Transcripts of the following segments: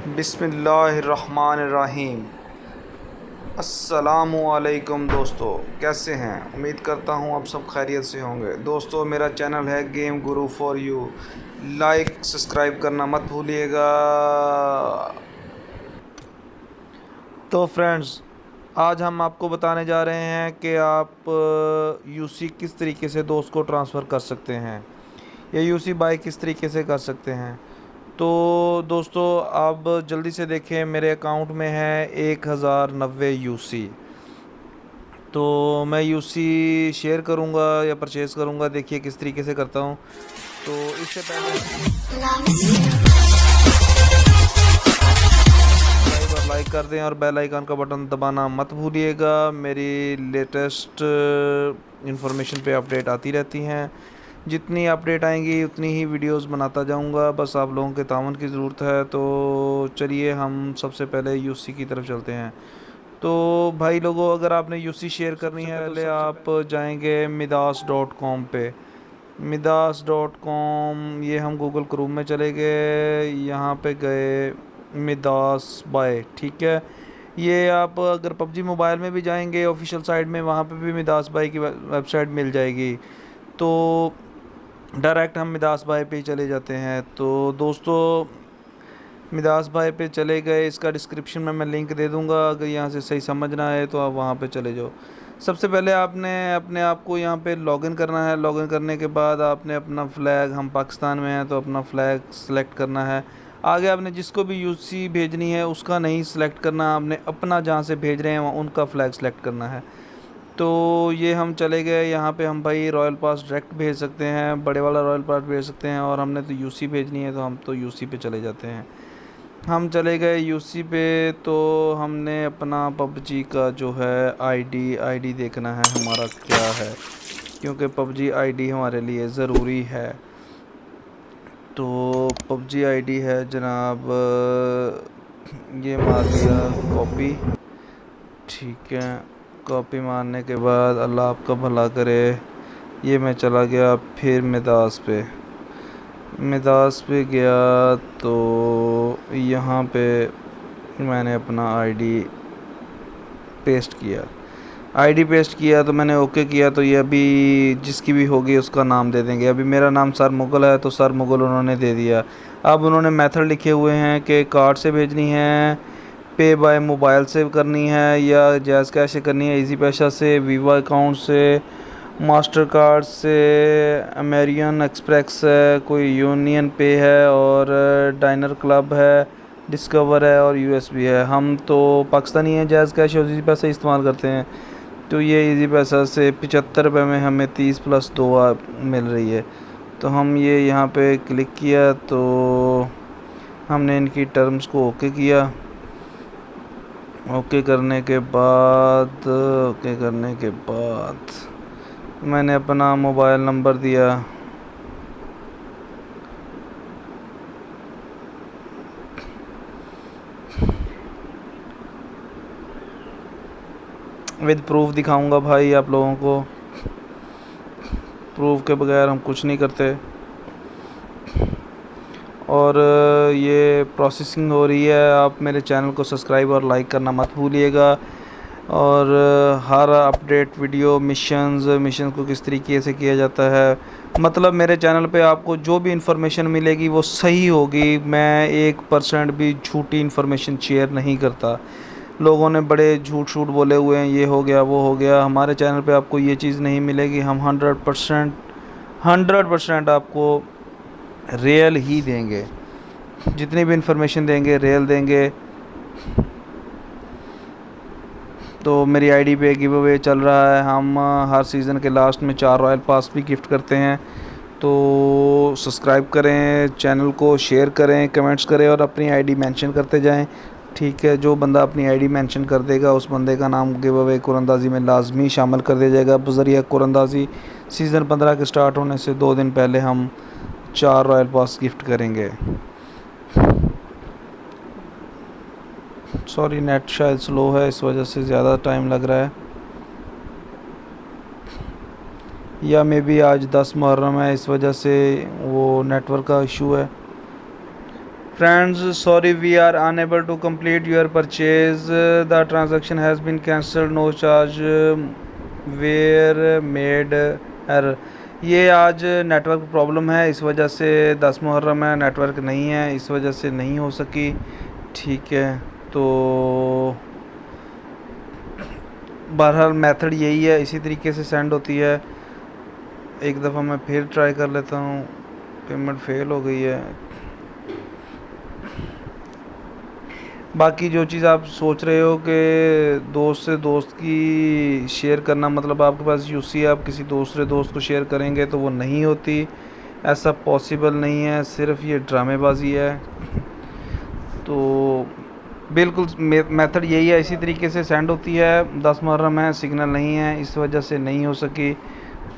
बिस्मिल्लाहिर्रहमानिर्रहीम। अस्सलामुअलैकुम दोस्तों, कैसे हैं? उम्मीद करता हूं आप सब खैरियत से होंगे। दोस्तों, मेरा चैनल है game Guru for you. Like subscribe करना मत भूलिएगा। तो फ्रेंड्स, आज हम आपको बताने जा रहे हैं कि आप यूसी किस तरीके से दोस्त को ट्रांसफ़र कर सकते हैं या यूसी बाय किस तरीके से कर सकते हैं। तो दोस्तों, आप जल्दी से देखें, मेरे अकाउंट में है 1090 यूसी। तो मैं यूसी शेयर करूंगा या परचेज़ करूंगा, देखिए किस तरीके से करता हूं। तो इससे पहले लाइक कर दें और बेल आइकन का बटन दबाना मत भूलिएगा। मेरी लेटेस्ट इंफॉर्मेशन पे अपडेट आती रहती हैं। जितनी अपडेट आएंगी उतनी ही वीडियोस बनाता जाऊंगा। बस आप लोगों के तावन की ज़रूरत है। तो चलिए हम सबसे पहले यूसी की तरफ चलते हैं। तो भाई लोगों, अगर आपने यूसी शेयर करनी है, पहले आप जाएंगे midas.com पे। midas.com, ये हम गूगल क्रोम में चले गए, यहाँ पे गए मिदास बाय, ठीक है। ये आप अगर पबजी मोबाइल में भी जाएंगे ऑफिशियल साइट में, वहाँ पे भी मिदास बाय की वेबसाइट मिल जाएगी। तो डायरेक्ट हम मिदास बाय पे ही चले जाते हैं। तो दोस्तों, मिदास बाय पे चले गए, इसका डिस्क्रिप्शन में मैं लिंक दे दूंगा। अगर यहाँ से सही समझ ना आए तो आप वहाँ पे चले जाओ। सबसे पहले आपने अपने आप को यहाँ पे लॉगिन करना है। लॉगिन करने के बाद आपने अपना फ़्लैग, हम पाकिस्तान में हैं तो अपना फ़्लैग सेलेक्ट करना है। आगे आपने जिसको भी यूसी भेजनी है उसका नहीं सिलेक्ट करना, आपने अपना जहाँ से भेज रहे हैं वहाँ उनका फ़्लैग सेलेक्ट करना है। तो ये हम चले गए, यहाँ पे हम भाई रॉयल पास डायरेक्ट भेज सकते हैं, बड़े वाला रॉयल पास भेज सकते हैं। और हमने तो यूसी भेजनी है तो हम तो यूसी पे चले जाते हैं। हम चले गए यूसी पे। तो हमने अपना पबजी का जो है आईडी देखना है हमारा क्या है, क्योंकि पबजी आईडी हमारे लिए ज़रूरी है। तो पबजी आईडी है जनाब, ये मार दिया कॉपी, ठीक है। कॉपी मारने के बाद अल्लाह आपका भला करे, ये मैं चला गया फिर मिदास पे गया। तो यहाँ पे मैंने अपना आईडी पेस्ट किया तो मैंने ओके किया। तो ये अभी जिसकी भी होगी उसका नाम दे देंगे। अभी मेरा नाम सर मुगल है तो सर मुगल उन्होंने दे दिया। अब उन्होंने मेथड लिखे हुए हैं कि कार्ड से भेजनी है, पे बाय मोबाइल से करनी है, या जैज़ कैश से करनी है, इजी पैसा से, वीवा अकाउंट से, मास्टर कार्ड से, अमेरिकन एक्सप्रेस है, कोई यूनियन पे है, और डाइनर क्लब है, डिस्कवर है, और यूएसबी है। हम तो पाकिस्तानी हैं, जैज़ कैश और इजी पैसा इस्तेमाल करते हैं। तो ये इजी पैसा से 75 रुपये में हमें 30 + 2 मिल रही है। तो हम ये यहाँ पे क्लिक किया तो हमने इनकी टर्म्स को ओके किया। ओके करने के बाद मैंने अपना मोबाइल नंबर दिया। विद प्रूफ दिखाऊंगा भाई आप लोगों को, प्रूफ के बगैर हम कुछ नहीं करते। और ये प्रोसेसिंग हो रही है। आप मेरे चैनल को सब्सक्राइब और लाइक करना मत भूलिएगा। और हर अपडेट वीडियो मिशन को किस तरीके से किया जाता है, मतलब मेरे चैनल पे आपको जो भी इंफॉर्मेशन मिलेगी वो सही होगी। मैं 1% भी झूठी इंफॉर्मेशन शेयर नहीं करता। लोगों ने बड़े झूठ बोले हुए हैं, ये हो गया वो हो गया। हमारे चैनल पे आपको ये चीज़ नहीं मिलेगी। हम 100% आपको रियल ही देंगे। जितनी भी इंफॉर्मेशन देंगे रियल देंगे। तो मेरी आईडी पे गिव अवे चल रहा है। हम हर सीज़न के लास्ट में 4 रॉयल पास भी गिफ्ट करते हैं। तो सब्सक्राइब करें, चैनल को शेयर करें, कमेंट्स करें और अपनी आईडी मेंशन करते जाएं, ठीक है। जो बंदा अपनी आईडी मेंशन कर देगा उस बंदे का नाम गिव अवे कुरंदाजी में लाजमी शामिल कर दिया जाएगा। बज़रिया कुरंदाजी सीज़न 15 के स्टार्ट होने से 2 दिन पहले हम 4 रॉयल पास गिफ्ट करेंगे। सॉरी, नेट शायद स्लो है, इस वजह से ज़्यादा टाइम लग रहा है, या मे बी आज 10 मुहर्रम है, इस वजह से वो नेटवर्क का इशू है। Friends sorry we are unable to complete your purchase, the transaction has been cancelled, no charge were made error. ये आज नेटवर्क प्रॉब्लम है, इस वजह से 10 मुहर्रम है, नेटवर्क नहीं है, इस वजह से नहीं हो सकी। ठीक है, तो बहरहाल मेथड यही है, इसी तरीके से सेंड होती है। एक दफ़ा मैं फिर ट्राई कर लेता हूँ, पेमेंट फेल हो गई है। बाकी जो चीज़ आप सोच रहे हो कि दोस्त से दोस्त की शेयर करना, मतलब आपके पास यूसी है, आप किसी दूसरे दोस्त को शेयर करेंगे तो वो नहीं होती, ऐसा पॉसिबल नहीं है, सिर्फ ये ड्रामेबाजी है। तो बिल्कुल मेथड यही है, इसी तरीके से सेंड होती है। 10 मुहर्रम है, सिग्नल नहीं है, इस वजह से नहीं हो सकी।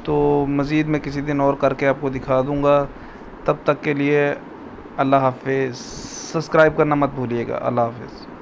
तो मज़ीद मैं किसी दिन और करके आपको दिखा दूँगा। तब तक के लिए अल्लाह हाफ़िज़। सब्सक्राइब करना मत भूलिएगा। अल्लाह हाफ़िज़।